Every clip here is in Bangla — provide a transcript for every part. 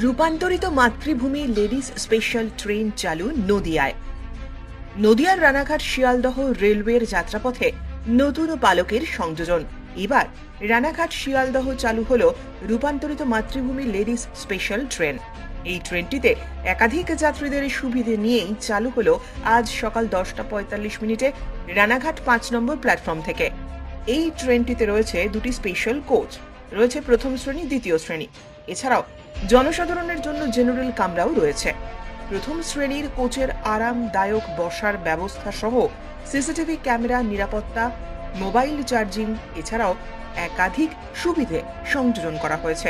রূপান্তরিত মাতৃভূমি লেডিস স্পেশাল ট্রেন চালু নদিয়ায়। নদিয়ার রানাঘাট শিয়ালদহ রেলওয়ের যাত্রাপথে নতুন পালকের সংযোজন। এবার রানাঘাট শিয়ালদহ চালু হল রূপান্তরিত মাতৃভূমি লেডিস স্পেশাল ট্রেন। এই ট্রেনটিতে একাধিক যাত্রীদের সুবিধে নিয়েই চালু হলো আজ সকাল 10:45 রানাঘাট 5 নম্বর প্ল্যাটফর্ম থেকে। এই ট্রেনটিতে রয়েছে দুটি স্পেশাল কোচ, রয়েছে প্রথম শ্রেণী, দ্বিতীয় শ্রেণী। এছাড়াও জনসাধারণের জন্য জেনারেল কামরাও রয়েছে। প্রথম শ্রেণীর কোচের আরামদায়ক বসার ব্যবস্থা সহ সিসিটিভি ক্যামেরা, নিরাপত্তা, মোবাইল চার্জিং এছাড়াও একাধিক সুবিধে সংযোজন করা হয়েছে।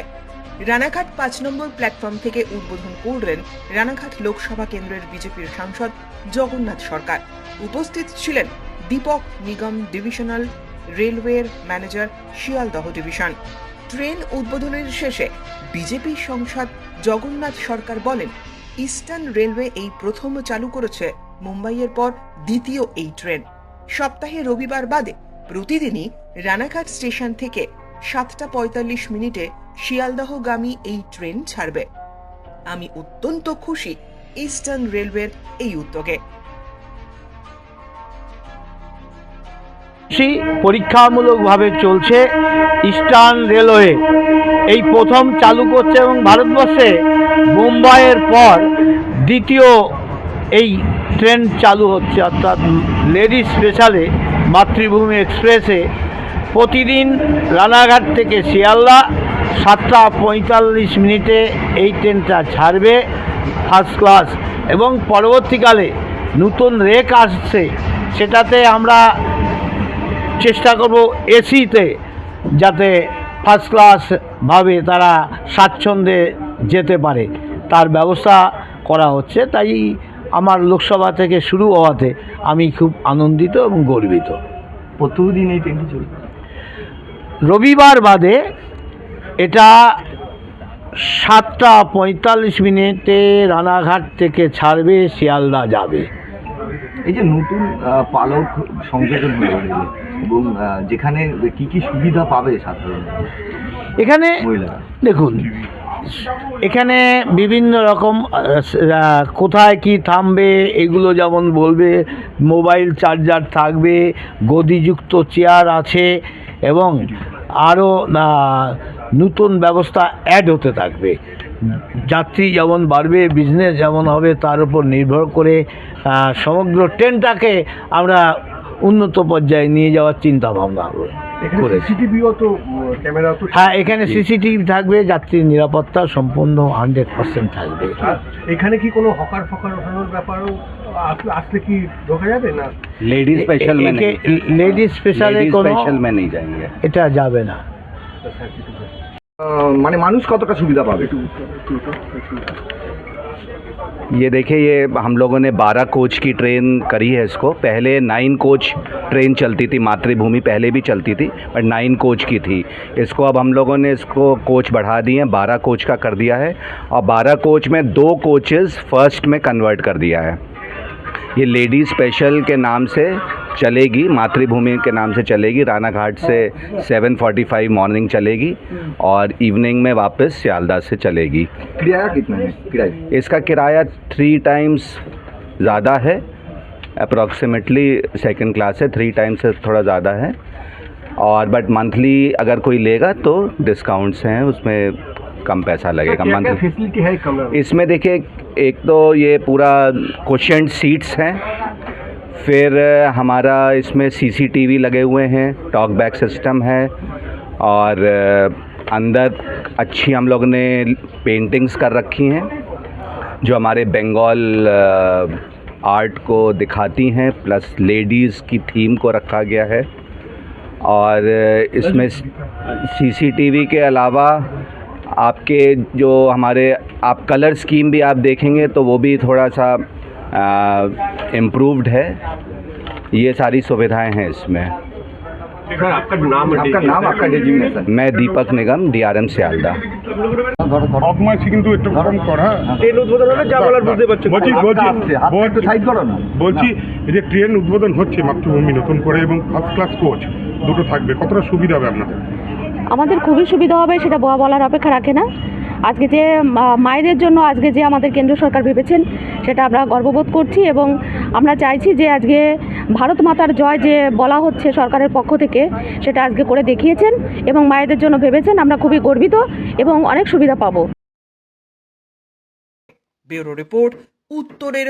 রানাঘাট 5 নম্বর প্ল্যাটফর্ম থেকে উদ্বোধন করলেন রানাঘাট লোকসভা কেন্দ্রের বিজেপির সাংসদ জগন্নাথ সরকার। উপস্থিত ছিলেন দীপক নিগম, ডিভিশনাল রেলওয়ের ম্যানেজার, শিয়ালদহ ডিভিশন। ট্রেন উদ্বোধনের শেষে বিজেপি সাংসদ জগন্নাথ সরকার বলেন, ইস্টার্ন রেলওয়ে এই প্রথম চালু করেছে মুম্বাইয়ের পর দ্বিতীয় এই ট্রেন। সপ্তাহে রবিবার বাদে প্রতিদিনই রানাঘাট স্টেশন থেকে 7:45 শিয়ালদহগামী এই ট্রেন ছাড়বে। আমি অত্যন্ত খুশি ইস্টার্ন রেলওয়ের এই উদ্যোগে। পরীক্ষামূলকভাবে চলছে ইস্টার্ন রেলওয়ে এই প্রথম চালু করছে এবং ভারতবর্ষে মুম্বাইয়ের পর দ্বিতীয় এই ট্রেন চালু হচ্ছে, অর্থাৎ লেডিস স্পেশালে মাতৃভূমি এক্সপ্রেসে প্রতিদিন রানাঘাট থেকে শিয়ালদা 7:45 এই ট্রেনটা ছাড়বে ফার্স্ট ক্লাস, এবং পরবর্তীকালে নতুন রেক আসছে, সেটাতে আমরা চেষ্টা করব এসিতে যাতে ফার্স্ট ক্লাসভাবে তারা স্বাচ্ছন্দ্যে যেতে পারে, তার ব্যবস্থা করা হচ্ছে। তাই আমার লোকসভা থেকে শুরু হওয়াতে আমি খুব আনন্দিত এবং গর্বিত। প্রতিদিন এই ট্রেনটি চলবে, রবিবার বাদে এটা 7:45 রানাঘাট থেকে ছাড়বে, শিয়ালদা যাবে। এই যে নতুন পালক সংযোজন হলো এবং যেখানে কি কি সুবিধা পাবে সাধারণ এখানে মহিলারা? দেখুন, এখানে বিভিন্ন রকম কোথায় কি থামবে এগুলো যেমন বলবে, মোবাইল চার্জার থাকবে, গদিযুক্ত চেয়ার আছে এবং আরও নতুন ব্যবস্থা অ্যাড হতে থাকবে। যাত্রী যেমন বাড়বে, বিজনেস যেমন হবে, তার উপর নির্ভর করে সমগ্র ট্রেনটাকে আমরা উন্নত পর্যায়ে নিয়ে যাওয়ার চিন্তা ভাবনা করেছি। হ্যাঁ, এখানে সিসিটিভি থাকবে, যাত্রীর নিরাপত্তা সম্পূর্ণ 100% থাকবে। এখানে কি কোনো হকার ফকার ওঠানোর ব্যাপারও আসলে কি ঢোকা যাবে না? लेडीज स्पेशल में नहीं, লেডিস স্পেশালে কোনো स्पेशल में नहीं जाएंगे, এটা যাবে না। মানে মানুষ কতটা সুবিধা পাবে? ये देखिए, ये हम लोगों ने 12 कोच की ट्रेन करी है इसको। पहले 9 कोच ट्रेन चलती थी, मातृभूमि पहले भी चलती थी, बट 9 कोच की थी। इसको अब हम लोगों ने इसको कोच बढ़ा दिए हैं, 12 कोच का कर दिया है, और 12 कोच में 2 कोचेस फर्स्ट में कन्वर्ट कर दिया है। ये लेडी स्पेशल के नाम से चलेगी, मातृभूमि के नाम से चलेगी। रानाघाट से 7:45 मॉर्निंग चलेगी और इवनिंग में वापस सियालदा से चलेगी। किराया कितना है? किराया इसका किराया 3 टाइम्स ज़्यादा है, अप्रॉक्सीमेटली सेकंड क्लास है, 3 टाइम्स से थोड़ा ज़्यादा है। और बट मंथली अगर कोई लेगा तो डिस्काउंट्स हैं, उसमें कम पैसा लगेगा मंथली। फैसिलिटी है कमरा? इसमें देखिए, एक तो ये पूरा कुशन्ड सीट्स हैं, फिर हमारा इसमें CCTV लगे हुए हैं, टॉक बैक सिस्टम है, और अंदर अच्छी हम लोग ने पेंटिंग्स कर रखी हैं जो हमारे बंगाल आर्ट को दिखाती हैं, प्लस लेडीज़ की थीम को रखा गया है। और इसमें CCTV के अलावा आपके जो हमारे आप कलर स्कीम भी आप देखेंगे तो वो भी थोड़ा सा इम्प्रूव्ड है। ये सारी सुविधाएं हैं इसमें। सर, आपका नाम आपका डेजिग्नेशन? मैं दीपक निगम, DRM सियालदा। বদমাইশি কিন্তু একটু কম কর। হ্যাঁ, ট্রেন উদ্বোধন হলে যা বলার বুঝতে পারছেন। বলছি এই যে ট্রেন উদ্বোধন হচ্ছে মাতৃভূমি নতুন করে এবং ফার্স্ট ক্লাস কোচ দুটো থাকবে, কতটা সুবিধা হবে আপনাদের? আমাদের খুবই সুবিধা হবে, সেটা বলার অপেক্ষা রাখে না। আজকে যে মায়েদের জন্য আজকে যে আমাদের কেন্দ্র সরকার ভেবেছেন সেটা আমরা গর্ববোধ করছি, এবং আমরা চাইছি যে আজকে ভারত মাতার জয় যে বলা হচ্ছে সরকারের পক্ষ থেকে, সেটা আজকে করে দেখিয়েছেন এবং মায়েদের জন্য ভেবেছেন। আমরা খুবই গর্বিত এবং অনেক সুবিধা পাবো। ব্যুরো রিপোর্ট, উত্তরের